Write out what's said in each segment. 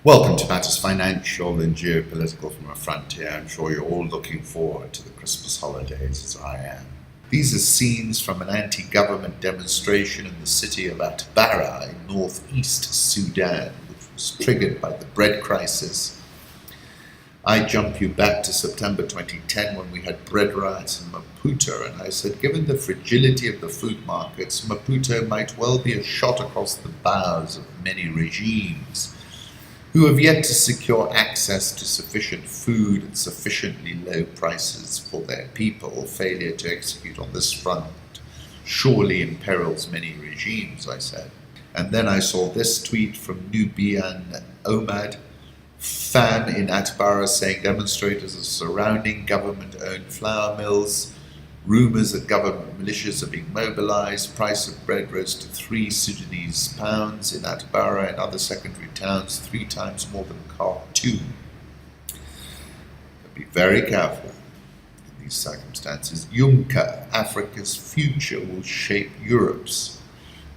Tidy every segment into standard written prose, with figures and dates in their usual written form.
Welcome to Matters Financial and Geopolitical from a Frontier. I'm sure you're all looking forward to the Christmas holidays as I am. These are scenes from an anti-government demonstration in the city of Atbara in northeast Sudan, which was triggered by the bread crisis. I jump you back to September 2010 when we had bread riots in Maputo, and I said, given the fragility of the food markets, Maputo might well be a shot across the bows of many regimes who have yet to secure access to sufficient food at sufficiently low prices for their people. Failure to execute on this front surely imperils many regimes, I said. And then I saw this tweet from Nubian Omad, fan in Atbara, saying demonstrators are surrounding government-owned flour mills. Rumours that government militias are being mobilized. Price of bread rose to 3 Sudanese pounds in Atbara and other secondary towns, 3 times more than Khartoum. Be very careful in these circumstances. Juncker, Africa's future will shape Europe's,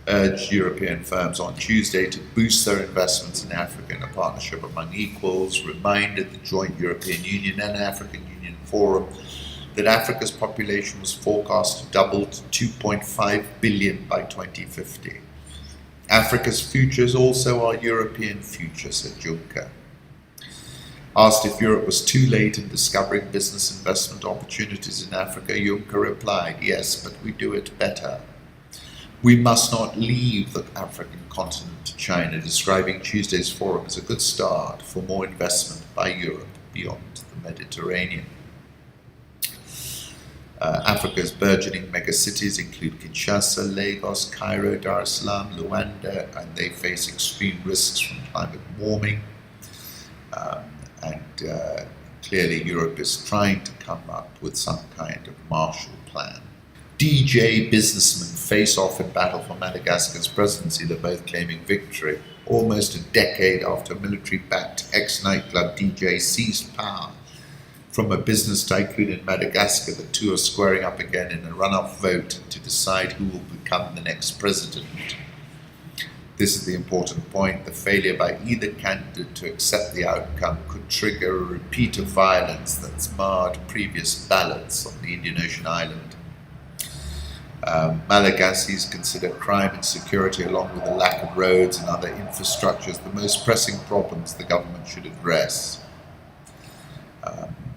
urged European firms on Tuesday to boost their investments in Africa in a partnership among equals, reminded the joint European Union and African Union Forum that Africa's population was forecast to double to 2.5 billion by 2050. Africa's future is also our European future, said Juncker. Asked if Europe was too late in discovering business investment opportunities in Africa, Juncker replied, yes, but we do it better. We must not leave the African continent to China, describing Tuesday's forum as a good start for more investment by Europe beyond the Mediterranean. Africa's burgeoning megacities include Kinshasa, Lagos, Cairo, Dar es Salaam, Luanda, and they face extreme risks from climate warming. Clearly Europe is trying to come up with some kind of Marshall Plan. DJ businessmen face off in battle for Madagascar's presidency. They're both claiming victory almost a decade after military-backed ex-nightclub DJ seized power from a business tycoon in Madagascar. The two are squaring up again in a runoff vote to decide who will become the next president. This is the important point. The failure by either candidate to accept the outcome could trigger a repeat of violence that's marred previous ballots on the Indian Ocean island. Malagasys consider crime and security, along with the lack of roads and other infrastructures, the most pressing problems the government should address.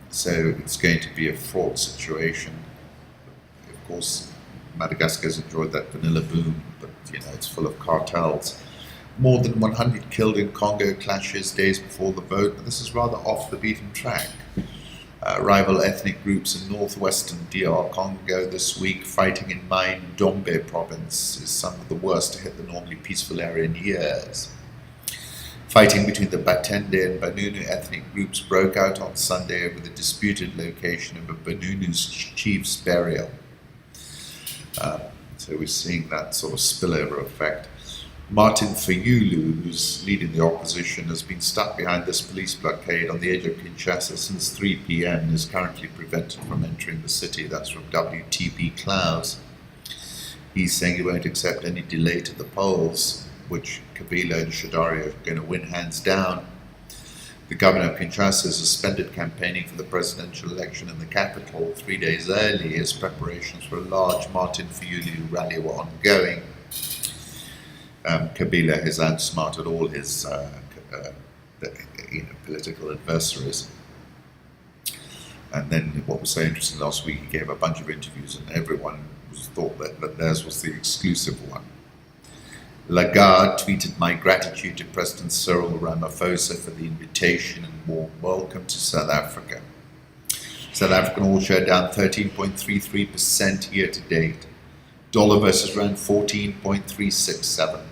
So it's going to be a fraught situation. Of course, Madagascar's enjoyed that vanilla boom, but it's full of cartels. More than 100 killed in Congo clashes days before the vote, but this is rather off the beaten track. Rival ethnic groups in northwestern DR Congo this week fighting in Mai-Ndombe province is some of the worst to hit the normally peaceful area in years. Fighting between the Batende and Banunu ethnic groups broke out on Sunday over the disputed location of a Banunu's chief's burial. So we're seeing that sort of spillover effect. Martin Fayulu, who's leading the opposition, has been stuck behind this police blockade on the edge of Kinshasa since 3 p.m. and is currently prevented from entering the city. That's from WTP Clouds. He's saying he won't accept any delay to the polls, which Kabila and Shadari are going to win hands down. The governor of Kinshasa suspended campaigning for the presidential election in the capital 3 days early as preparations for a large Martin Fayulu rally were ongoing. Kabila has outsmarted all his political adversaries. And then what was so interesting last week, he gave a bunch of interviews and everyone thought that theirs was the exclusive one. Lagarde tweeted, "My gratitude to President Cyril Ramaphosa for the invitation and warm welcome to South Africa." South African oil share down 13.33% year to date. Dollar versus rand 14.367.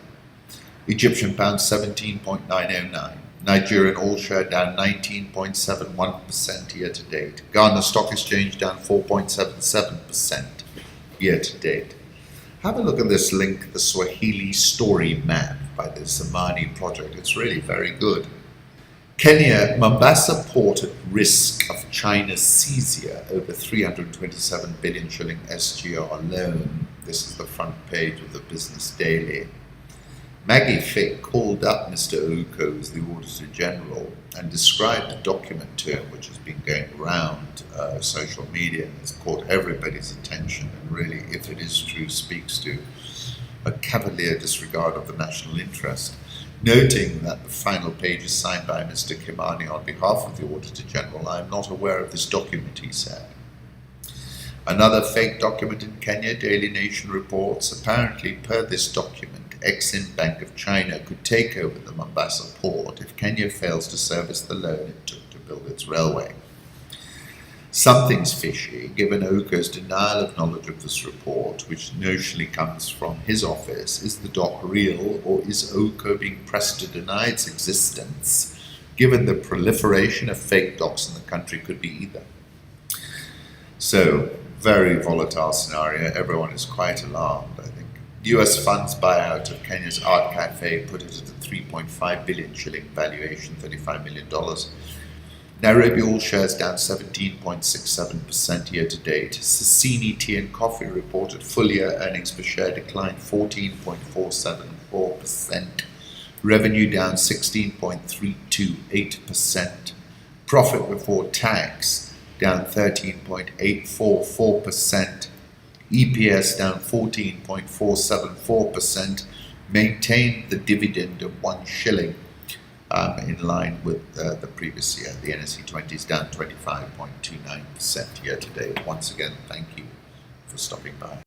Egyptian pound 17.909. Nigerian oil share down 19.71% year to date. Ghana Stock Exchange down 4.77% year to date. Have a look at this link, the Swahili Story Map by the Zamani Project. It's really very good. Kenya, Mombasa port at risk of China's seizure over 327 billion shilling SGR loan. This is the front page of the Business Daily. Maggie Fick called up Mr. Oko as the Auditor General and described the document to him, which has been going around social media and has caught everybody's attention, and really, if it is true, speaks to a cavalier disregard of the national interest, noting that the final page is signed by Mr. Kimani on behalf of the Auditor General. I am not aware of this document, he said. Another fake document in Kenya, Daily Nation reports, apparently per this document, Exim Bank of China could take over the Mombasa port if Kenya fails to service the loan it took to build its railway. Something's fishy, given Oko's denial of knowledge of this report, which notionally comes from his office. Is the doc real, or is Oko being pressed to deny its existence, given the proliferation of fake docs in the country? Could be either. So, very volatile scenario. Everyone is quite alarmed, I think. US funds buyout of Kenya's art cafe put it at a 3.5 billion shilling valuation, $35 million. Nairobi all shares down 17.67% year to date. Sasini Tea and Coffee reported full year earnings per share declined 14.474%. Revenue down 16.328%. Profit before tax down 13.844%. EPS down 14.474%, maintained the dividend of 1 shilling in line with the previous year. The NSE 20 is down 25.29% year to date. Once again, thank you for stopping by.